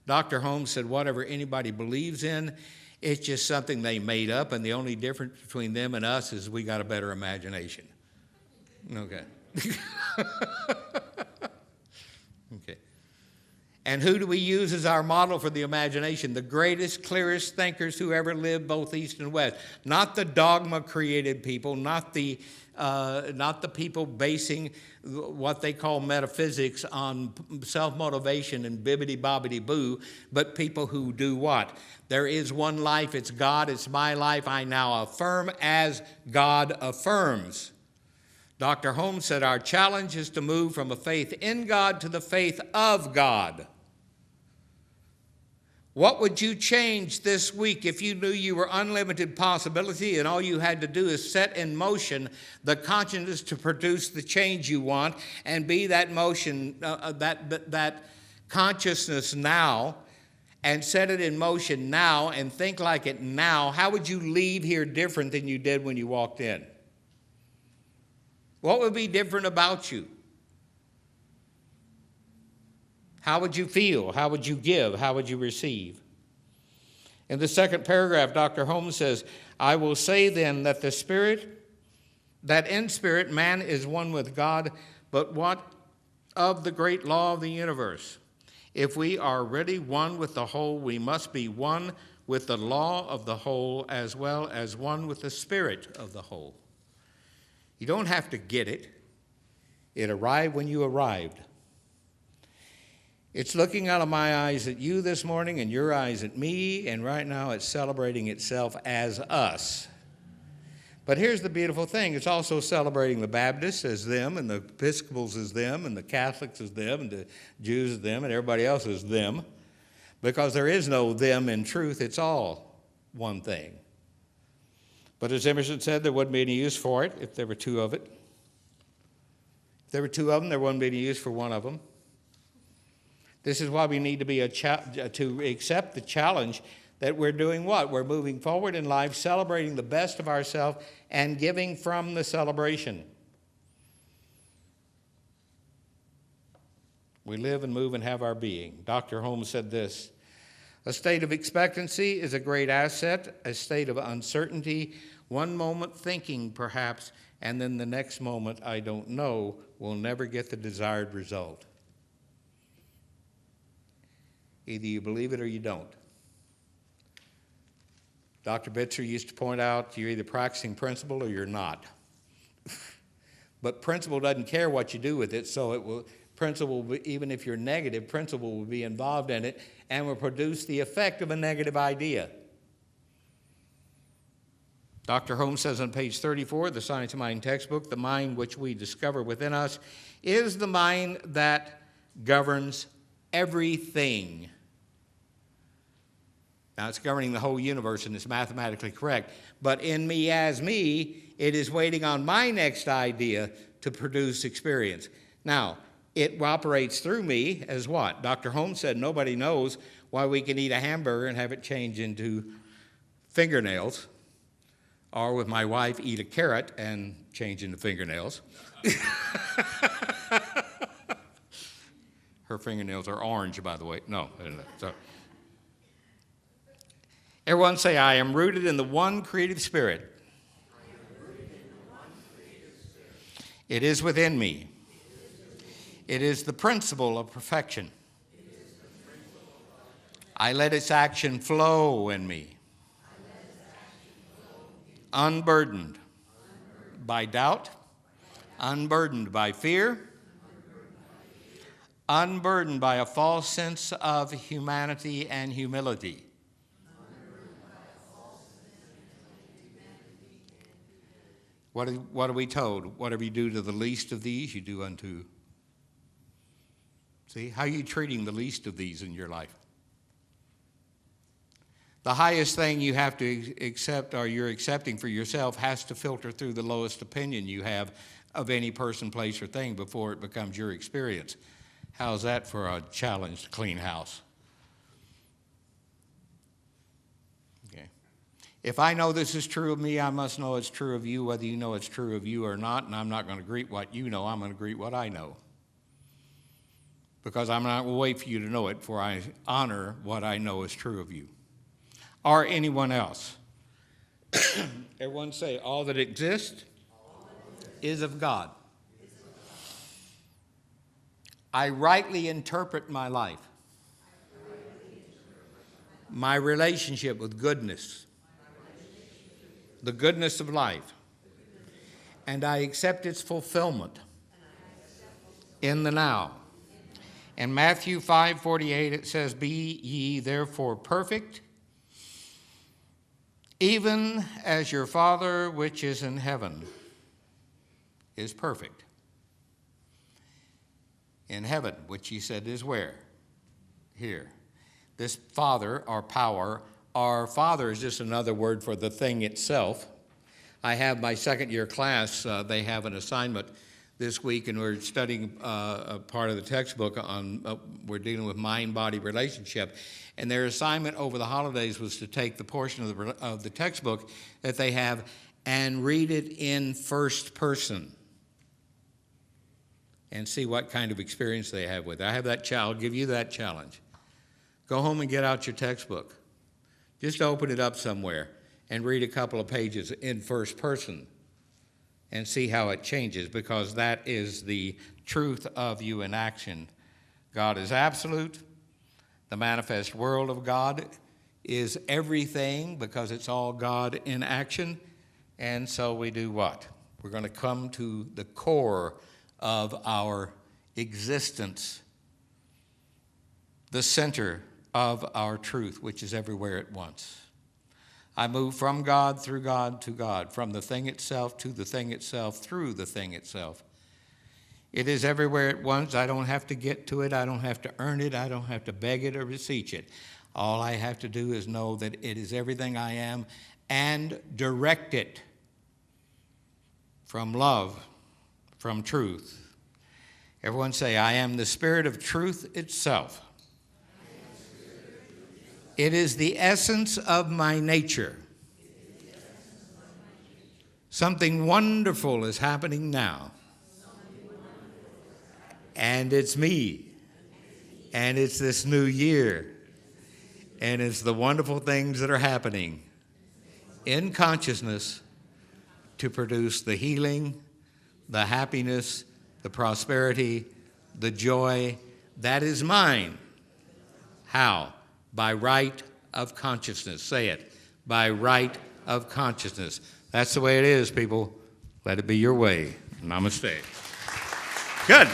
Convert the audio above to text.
Dr. Holmes said whatever anybody believes in, it's just something they made up, and the only difference between them and us is we got a better imagination. Okay. Okay. And who do we use as our model for the imagination? The greatest, clearest thinkers who ever lived, both East and West. Not the dogma-created people, not the people basing what they call metaphysics on self-motivation and bibbidi-bobbidi-boo, but people who do what? There is one life, it's God, it's my life, I now affirm as God affirms. Dr. Holmes said our challenge is to move from a faith in God to the faith of God. What would you change this week if you knew you were unlimited possibility and all you had to do is set in motion the consciousness to produce the change you want and be that motion, that consciousness now, and set it in motion now and think like it now? How would you leave here different than you did when you walked in? What would be different about you? How would you feel? How would you give? How would you receive? In the second paragraph, Dr. Holmes says, I will say then that in spirit man is one with God, but what of the great law of the universe? If we are really one with the whole, we must be one with the law of the whole as well as one with the spirit of the whole. You don't have to get it. It arrived when you arrived. It's looking out of my eyes at you this morning and your eyes at me, and right now it's celebrating itself as us. But here's the beautiful thing. It's also celebrating the Baptists as them, and the Episcopals as them, and the Catholics as them, and the Jews as them, and everybody else as them. Because there is no them in truth. It's all one thing. But as Emerson said, there wouldn't be any use for it if there were two of it. If there were two of them, there wouldn't be any use for one of them. This is why we need to be to accept the challenge that we're doing what? We're moving forward in life, celebrating the best of ourselves, and giving from the celebration. We live and move and have our being. Dr. Holmes said this, a state of expectancy is a great asset, a state of uncertainty, one moment thinking perhaps, and then the next moment I don't know, will never get the desired result. Either you believe it or you don't. Dr. Bitzer used to point out you're either practicing principle or you're not. But principle doesn't care what you do with it, so it will, principle, even if you're negative, principle will be involved in it and will produce the effect of a negative idea. Dr. Holmes says on page 34 of the Science of Mind textbook, the mind which we discover within us is the mind that governs everything. Now, it's governing the whole universe, and it's mathematically correct. But in me as me, it is waiting on my next idea to produce experience. Now, it operates through me as what? Dr. Holmes said nobody knows why we can eat a hamburger and have it change into fingernails, or with my wife, eat a carrot and change into fingernails. Her fingernails are orange, by the way. No. So. Everyone say, I am rooted in the one creative spirit. It is within me. It is the principle of perfection. I let its action flow in me. Unburdened by doubt, unburdened by fear, unburdened by a false sense of humanity and humility. What are we told? Whatever you do to the least of these, you do unto. See, how are you treating the least of these in your life? The highest thing you have to accept, or you're accepting for yourself, has to filter through the lowest opinion you have of any person, place, or thing before it becomes your experience. How's that for a challenge to clean house? Okay. If I know this is true of me, I must know it's true of you, whether you know it's true of you or not, and I'm not going to greet what you know, I'm going to greet what I know. because I'm not going to wait for you to know it, for I honor what I know is true of you. Or anyone else. Everyone say, all that exists is of God. I rightly interpret my life, my relationship with goodness, the goodness of life, and I accept its fulfillment in the now. In Matthew 5:48, it says, be ye therefore perfect, even as your Father which is in heaven is perfect. In heaven, which he said is where? Here. This Father, or power, our Father is just another word for the thing itself. I have my second year class, they have an assignment this week, and we're studying a part of the textbook on, we're dealing with mind-body relationship. And their assignment over the holidays was to take the portion of the textbook that they have and read it in first person and see what kind of experience they have with it. I have that child, give you that challenge. Go home and get out your textbook. Just open it up somewhere and read a couple of pages in first person and see how it changes, because that is the truth of you in action. God is absolute. The manifest world of God is everything, because it's all God in action. And so we do what? We're going to come to the core of our existence, the center of our truth, which is everywhere at once. I move from God, through God, to God, from the thing itself to the thing itself, through the thing itself. It is everywhere at once. I don't have to get to it. I don't have to earn it. I don't have to beg it or beseech it. All I have to do is know that it is everything I am and direct it from love, from truth. Everyone say, I am the Spirit of truth itself. It is the essence of my nature. Something wonderful is happening now. And it's me. And it's this new year. And it's the wonderful things that are happening in consciousness to produce the healing, the happiness, the prosperity, the joy that is mine. How? By right of consciousness. Say it. By right of consciousness. That's the way it is, people. Let it be your way. Namaste. Good.